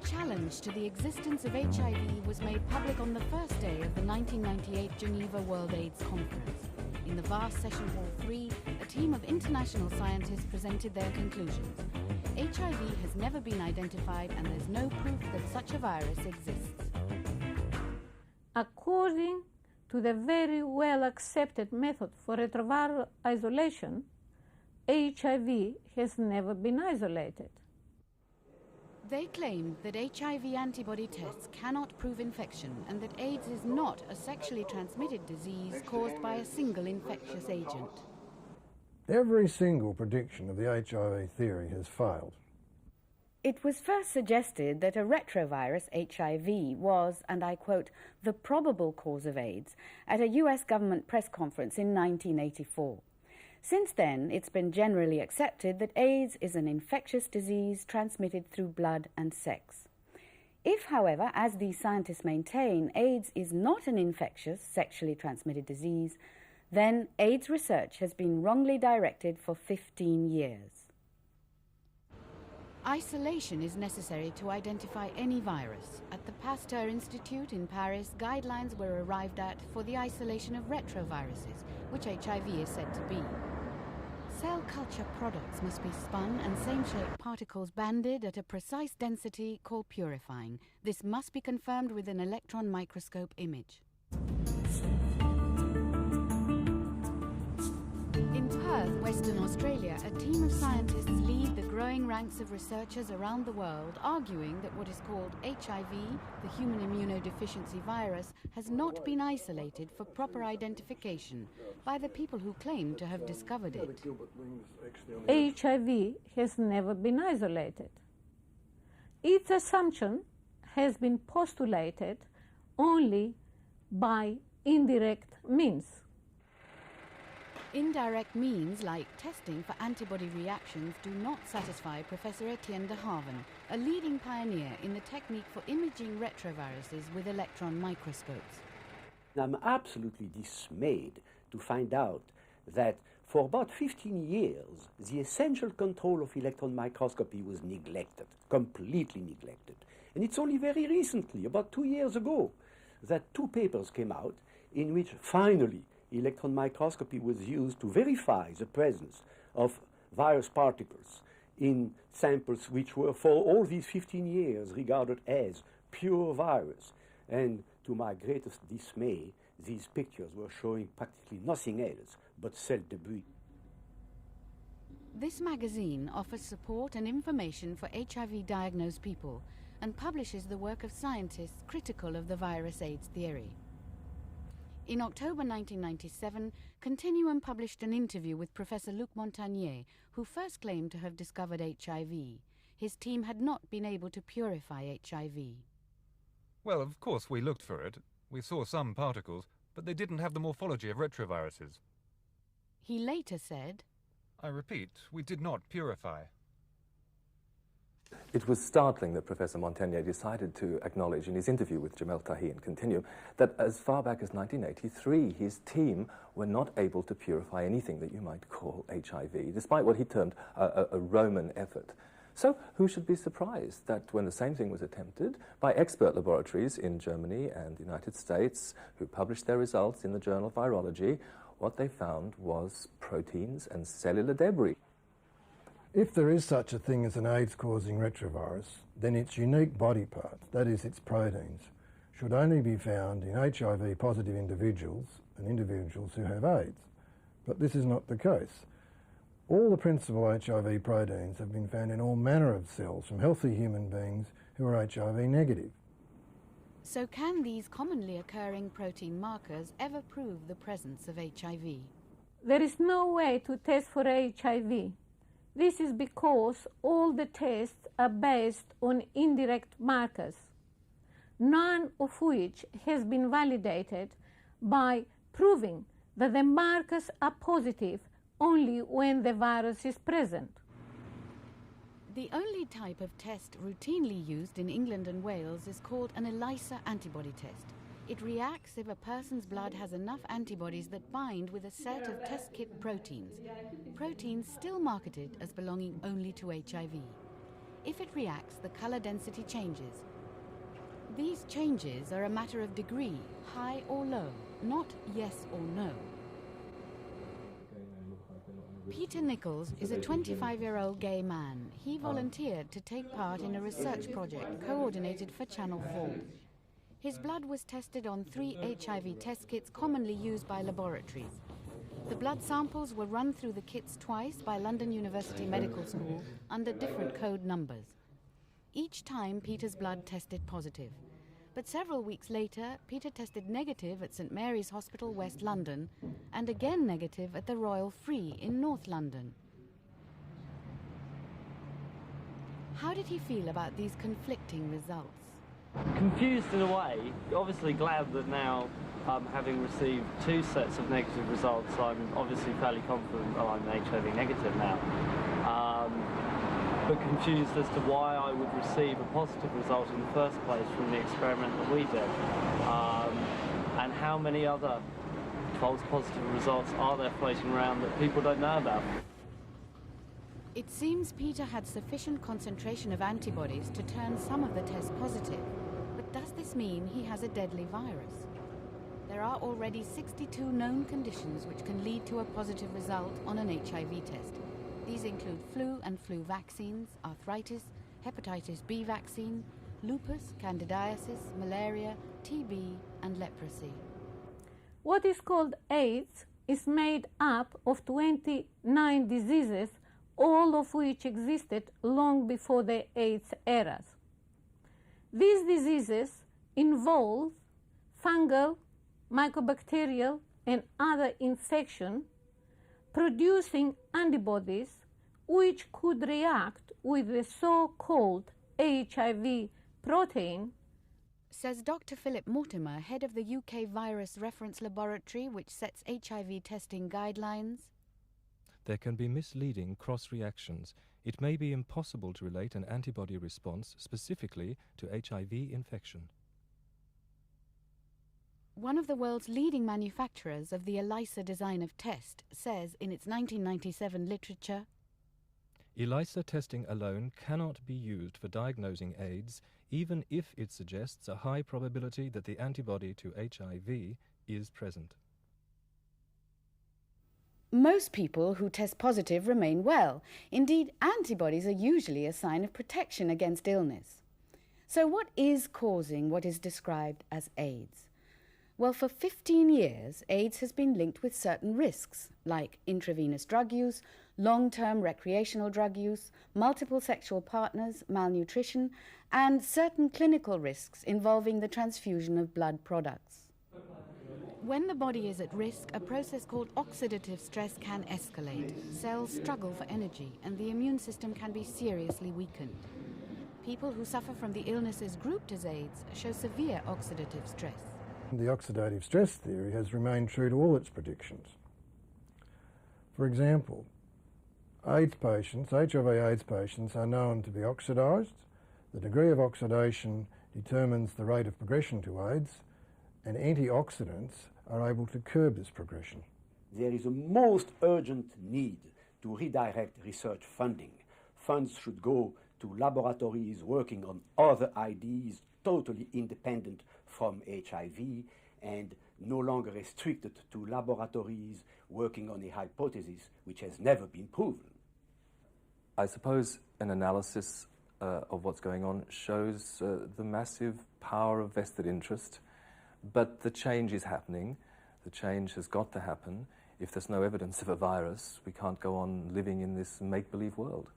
challenge to the existence of HIV was made public on the first day of the 1998 Geneva World AIDS Conference. In the vast Session Hall 3, a team of international scientists presented their conclusions. HIV has never been identified and there's no proof that such a virus exists. According to the very well accepted method for retroviral isolation, HIV has never been isolated. They claimed that HIV antibody tests cannot prove infection and that AIDS is not a sexually transmitted disease caused by a single infectious agent. Every single prediction of the HIV theory has failed. It was first suggested that a retrovirus, HIV, was, and I quote, the probable cause of AIDS at a US government press conference in 1984. Since then, it's been generally accepted that AIDS is an infectious disease transmitted through blood and sex. If, however, as these scientists maintain, AIDS is not an infectious, sexually transmitted disease, then AIDS research has been wrongly directed for 15 years. Isolation is necessary to identify any virus. At the Pasteur Institute in Paris, guidelines were arrived at for the isolation of retroviruses, which HIV is said to be. Cell culture products must be spun and same-shaped particles banded at a precise density called purifying. This must be confirmed with an electron microscope image. In Perth, Western Australia, a team of scientists lead the growing ranks of researchers around the world, arguing that what is called HIV, the human immunodeficiency virus, has not been isolated for proper identification by the people who claim to have discovered it. HIV has never been isolated. Its assumption has been postulated only by indirect means. Indirect means like testing for antibody reactions do not satisfy Professor Etienne de Haven, a leading pioneer in the technique for imaging retroviruses with electron microscopes. I'm absolutely dismayed to find out that for about 15 years, the essential control of electron microscopy was neglected, completely neglected. And it's only very recently, about 2 years ago, that 2 papers came out in which finally electron microscopy was used to verify the presence of virus particles in samples which were for all these 15 years regarded as pure virus. And to my greatest dismay, these pictures were showing practically nothing else but cell debris. This magazine offers support and information for HIV-diagnosed people and publishes the work of scientists critical of the virus AIDS theory. In October 1997, Continuum published an interview with Professor Luc Montagnier, who first claimed to have discovered HIV. His team had not been able to purify HIV. Well, of course we looked for it. We saw some particles, but they didn't have the morphology of retroviruses. He later said, I repeat, we did not purify. It was startling that Professor Montagnier decided to acknowledge in his interview with Jamel Tahi in Continuum that as far back as 1983, his team were not able to purify anything that you might call HIV, despite what he termed a Roman effort. So who should be surprised that when the same thing was attempted by expert laboratories in Germany and the United States, who published their results in the journal Virology, what they found was proteins and cellular debris. If there is such a thing as an AIDS-causing retrovirus, then its unique body part, that is its proteins, should only be found in HIV-positive individuals and individuals who have AIDS. But this is not the case. All the principal HIV proteins have been found in all manner of cells from healthy human beings who are HIV negative. so can these commonly occurring protein markers ever prove the presence of HIV? There is no way to test for HIV. This is because all the tests are based on indirect markers, none of which has been validated by proving that the markers are positive only when the virus is present. The only type of test routinely used in England and Wales is called an ELISA antibody test. It reacts if a person's blood has enough antibodies that bind with a set of test kit proteins, proteins still marketed as belonging only to HIV. If it reacts, the color density changes. These changes are a matter of degree, high or low, not yes or no. Peter Nichols is a 25-year-old gay man. He volunteered to take part in a research project coordinated for Channel 4. His blood was tested on 3 HIV test kits commonly used by laboratories. The blood samples were run through the kits twice by London University Medical School under different code numbers. Each time Peter's blood tested positive. But several weeks later, Peter tested negative at St Mary's Hospital, West London, and again negative at the Royal Free in North London. How did he feel about these conflicting results? Confused in a way, obviously glad that now, having received 2 sets of negative results, I'm obviously fairly confident that I'm HIV negative now. But confused as to why I would receive a positive result in the first place from the experiment that we did. And how many other false positive results are there floating around that people don't know about? It seems Peter had sufficient concentration of antibodies to turn some of the tests positive. But does this mean he has a deadly virus? There are already 62 known conditions which can lead to a positive result on an HIV test. These include flu and flu vaccines, arthritis, hepatitis B vaccine, lupus, candidiasis, malaria, TB, and leprosy. What is called AIDS is made up of 29 diseases, all of which existed long before the AIDS eras. These diseases involve fungal, mycobacterial, and other infection, producing antibodies which could react with the so-called HIV protein. Says Dr. Philip Mortimer, head of the UK Virus Reference Laboratory, which sets HIV testing guidelines. There can be misleading cross-reactions. It may be impossible to relate an antibody response specifically to HIV infection. One of the world's leading manufacturers of the ELISA design of test says in its 1997 literature, ELISA testing alone cannot be used for diagnosing AIDS, even if it suggests a high probability that the antibody to HIV is present. Most people who test positive remain well. Indeed, antibodies are usually a sign of protection against illness. So what is causing what is described as AIDS? Well, for 15 years, AIDS has been linked with certain risks, like intravenous drug use, long-term recreational drug use, multiple sexual partners, malnutrition, and certain clinical risks involving the transfusion of blood products. When the body is at risk, a process called oxidative stress can escalate. Cells struggle for energy, and the immune system can be seriously weakened. People who suffer from the illnesses grouped as AIDS show severe oxidative stress. The oxidative stress theory has remained true to all its predictions. For example, HIV AIDS patients are known to be oxidised. The degree of oxidation determines the rate of progression to AIDS, and antioxidants are able to curb this progression. There is a most urgent need to redirect research funding. Funds should go to laboratories working on other ideas totally independent from HIV and no longer restricted to laboratories working on a hypothesis which has never been proven. I suppose an analysis of what's going on shows the massive power of vested interest, but the change is happening. The change has got to happen. If there's no evidence of a virus, we can't go on living in this make-believe world.